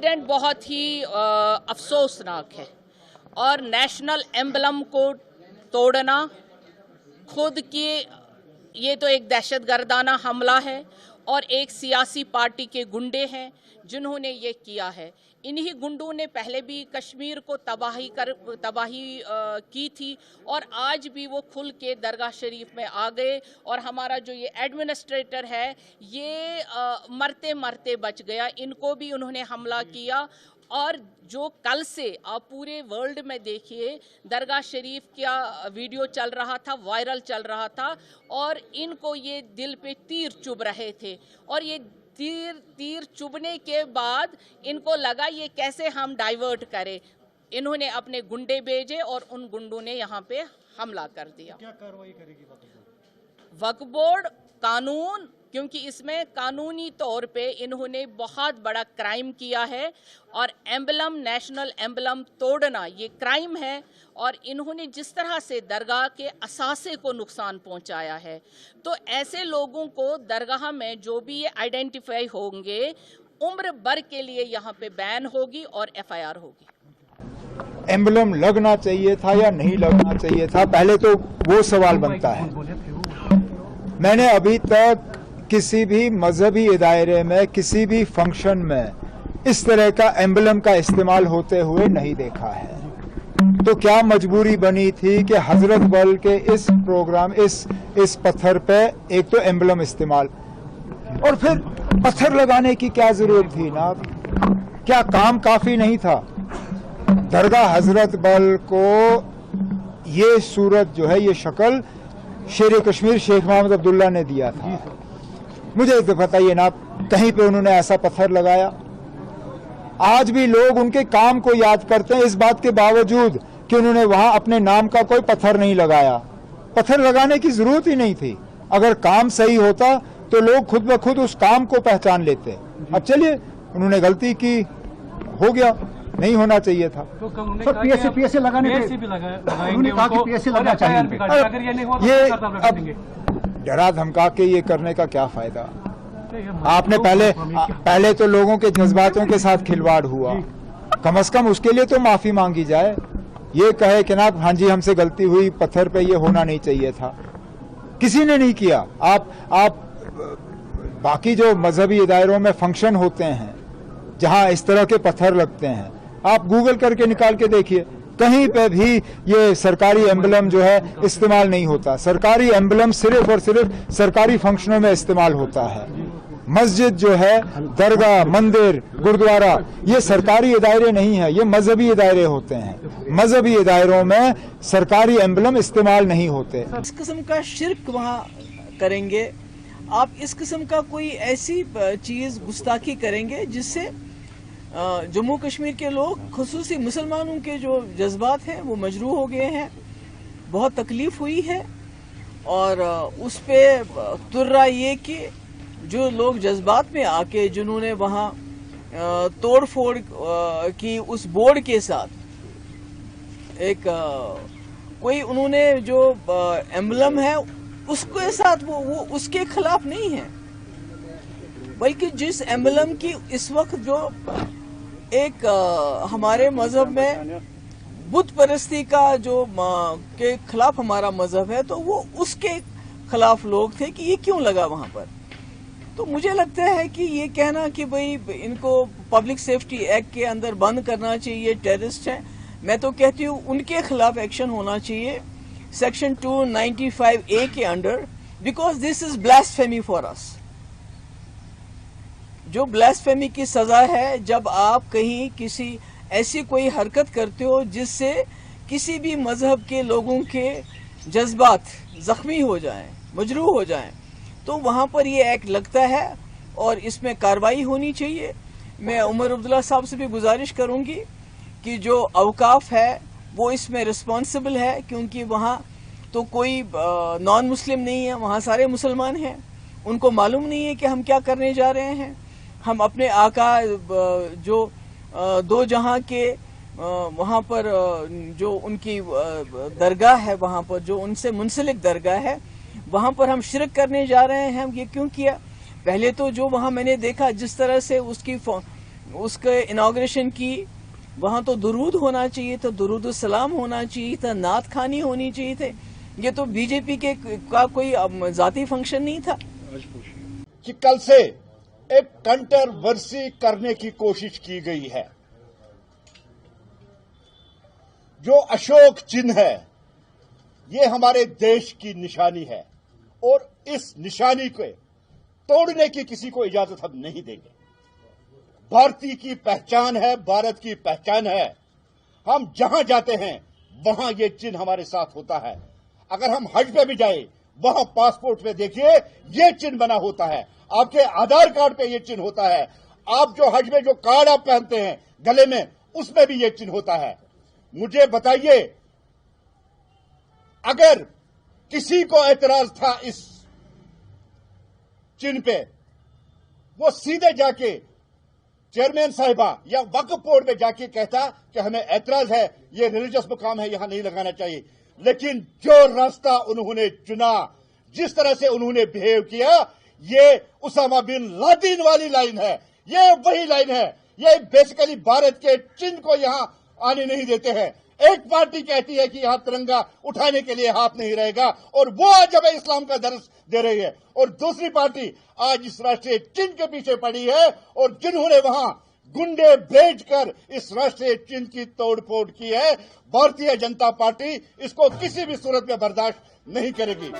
Incident बहुत ही अफसोसनाक है और नेशनल एम्बलम को तोड़ना खुद की ये तो एक दहशतगर्दाना हमला है और एक सियासी पार्टी के गुंडे हैं जिन्होंने ये किया है। इन्हीं गुंडों ने पहले भी कश्मीर को तबाही की थी और आज भी वो खुल के दरगाह शरीफ में आ गए और हमारा जो ये एडमिनिस्ट्रेटर है ये मरते मरते बच गया। इनको भी उन्होंने हमला किया और जो कल से आप पूरे वर्ल्ड में देखिए दरगाह शरीफ का वीडियो चल रहा था, वायरल चल रहा था और इनको ये दिल पे तीर चुभ रहे थे और ये तीर चुभने के बाद इनको लगा ये कैसे हम डाइवर्ट करें। इन्होंने अपने गुंडे भेजे और उन गुंडों ने यहाँ पे हमला कर दिया। क्या कार्रवाई करेगी वक्फ बोर्ड? कानून, क्योंकि इसमें कानूनी तौर पे इन्होंने बहुत बड़ा क्राइम किया है और एम्बलम, नेशनल एम्बलम तोड़ना ये क्राइम है और इन्होंने जिस तरह से दरगाह के असासे को नुकसान पहुंचाया है, तो ऐसे लोगों को दरगाह में जो भी ये आइडेंटिफाई होंगे उम्र भर के लिए यहाँ पे बैन होगी और FIR होगी। एम्बलम लगना चाहिए था या नहीं लगना चाहिए था, पहले तो वो सवाल बनता है। मैंने अभी तक किसी भी मजहबी दायरे में, किसी भी फंक्शन में इस तरह का एम्बलम का इस्तेमाल होते हुए नहीं देखा है। तो क्या मजबूरी बनी थी कि हजरत बल के इस प्रोग्राम, इस पत्थर पे एक तो एम्बलम इस्तेमाल और फिर पत्थर लगाने की क्या जरूरत थी ना? क्या काम काफी नहीं था? दरगाह हजरत बल को ये सूरत जो है, ये शक्ल शेर कश्मीर शेख मोहम्मद अब्दुल्ला ने दिया था। मुझे तो बताइए ना कहीं पे उन्होंने ऐसा पत्थर लगाया? आज भी लोग उनके काम को याद करते हैं इस बात के बावजूद कि उन्होंने वहां अपने नाम का कोई पत्थर नहीं लगाया। पत्थर लगाने की जरूरत ही नहीं थी। अगर काम सही होता तो लोग खुद ब खुद उस काम को पहचान लेते। अब चलिए, उन्होंने गलती की, हो गया, नहीं होना चाहिए था। तो पीएसए लगाने उन्होंने कहा कि पीएसए लगना चाहिए। ये अब डरा धमका के ये करने का क्या फायदा? आपने पहले तो लोगों के जज्बातों के साथ खिलवाड़ हुआ, कम से कम उसके लिए तो माफी मांगी जाए। ये कहे कि ना हाँ जी हमसे गलती हुई, पत्थर पे ये होना नहीं चाहिए था। किसी ने नहीं किया। आप बाकी जो मजहबी दायरों में फंक्शन होते हैं जहां इस तरह के पत्थर लगते हैं, आप गूगल करके निकाल के देखिए, कहीं पे भी ये सरकारी एम्बलम जो है इस्तेमाल नहीं होता। सरकारी एम्बलम सिर्फ और सिर्फ सरकारी फंक्शनों में इस्तेमाल होता है। मस्जिद जो है, दरगाह, मंदिर, गुरुद्वारा, ये सरकारी दायरे नहीं है, ये मजहबी दायरे होते हैं। मजहबी दायरों में सरकारी एम्बलम इस्तेमाल नहीं होते। इस किस्म का शिर्क वहाँ करेंगे आप, इस किस्म का कोई ऐसी चीज गुस्ताखी करेंगे जिससे जम्मू कश्मीर के लोग, खुसूसी मुसलमानों के जो जज्बात हैं वो मजरूह हो गए हैं। बहुत तकलीफ हुई है और उस पे तुर्रा ये कि जो लोग जज्बात में आके जिन्होंने वहाँ तोड़ फोड़ की उस बोर्ड के साथ एक कोई उन्होंने जो एम्बलम है उसके साथ वो उसके खिलाफ नहीं है, बल्कि जिस एम्बलम की इस वक्त जो एक हमारे मजहब में बुत परस्ती का जो के खिलाफ हमारा मजहब है, तो वो उसके खिलाफ लोग थे कि ये क्यों लगा वहां पर। तो मुझे लगता है कि ये कहना कि भाई इनको पब्लिक सेफ्टी एक्ट के अंदर बंद करना चाहिए, टेररिस्ट हैं, मैं तो कहती हूँ उनके खिलाफ एक्शन होना चाहिए सेक्शन 295A के under, because this is blasphemy for us. जो ब्लास्फेमी की सजा है जब आप कहीं किसी ऐसी कोई हरकत करते हो जिससे किसी भी मजहब के लोगों के जज्बात जख्मी हो जाएं, मजरूह हो जाएं, तो वहां पर ये एक्ट लगता है और इसमें कार्रवाई होनी चाहिए। मैं उमर अब्दुल्ला साहब से भी गुजारिश करूंगी कि जो अवकाफ है वो इसमें रिस्पॉन्सिबल है, क्योंकि वहाँ तो कोई नॉन मुस्लिम नहीं है, वहाँ सारे मुसलमान हैं। उनको मालूम नहीं है कि हम क्या करने जा रहे हैं। हम अपने आका जो दो जहां के वहाँ पर जो उनकी दरगाह है, वहाँ पर जो उनसे मुंसलिक दरगाह है, वहाँ पर हम शिरक करने जा रहे हैं। हम ये क्यों किया? पहले तो जो वहाँ मैंने देखा जिस तरह से उसकी اس کے انوگریشن کی، وہاں تو درود ہونا چاہیے تھا، درود السلام ہونا چاہیے تھا، نعت خوانی ہونی چاہیے تھے. یہ تو بی جے پی کا کوئی ذاتی فنکشن نہیں تھا. کہ کل سے ایک کنٹروورسی کرنے کی کوشش کی گئی ہے. جو اشوک چنھ ہے یہ ہمارے دیش کی نشانی ہے اور اس نشانی کو توڑنے کی کسی کو اجازت ہم نہیں دیں گے. بھارتی کی پہچان ہے، بھارت کی پہچان ہے. ہم جہاں جاتے ہیں وہاں یہ چنھ ہمارے ساتھ ہوتا ہے. اگر ہم حج پہ بھی جائیں وہاں پاسپورٹ پہ دیکھیے یہ چنھ بنا ہوتا ہے، آپ کے آدھار کارڈ پہ یہ چنھ ہوتا ہے، آپ جو حج میں جو کارڈ آپ پہنتے ہیں گلے میں اس میں بھی یہ چنھ ہوتا ہے. مجھے بتائیے اگر کسی کو اعتراض تھا اس چنھ پہ، وہ سیدھے جا کے چیئرمین صاحبہ یا وقف بورڈ پہ جا کے کہتا کہ ہمیں اعتراض ہے، یہ ریلیجس مقام ہے، یہاں نہیں لگانا چاہیے. لیکن جو راستہ انہوں نے چنا، جس طرح سے انہوں نے بہیو کیا، یہ اسامہ بن لادن والی لائن ہے. یہ وہی لائن ہے. یہ بیسیکلی بھارت کے چنھ کو یہاں آنے نہیں دیتے ہیں. ایک پارٹی کہتی ہے کہ یہاں ترنگا اٹھانے کے لیے ہاتھ نہیں رہے گا اور وہ آج ہمیں اسلام کا درس دے رہی ہے، اور دوسری پارٹی آج اس راشٹریہ چنھ کے پیچھے پڑی ہے، اور جنہوں نے وہاں گنڈے بھیج کر اس راشٹریہ چنھ کی توڑ پھوڑ کی ہے، بھارتیہ جنتا پارٹی اس کو کسی بھی صورت میں برداشت نہیں کرے گی.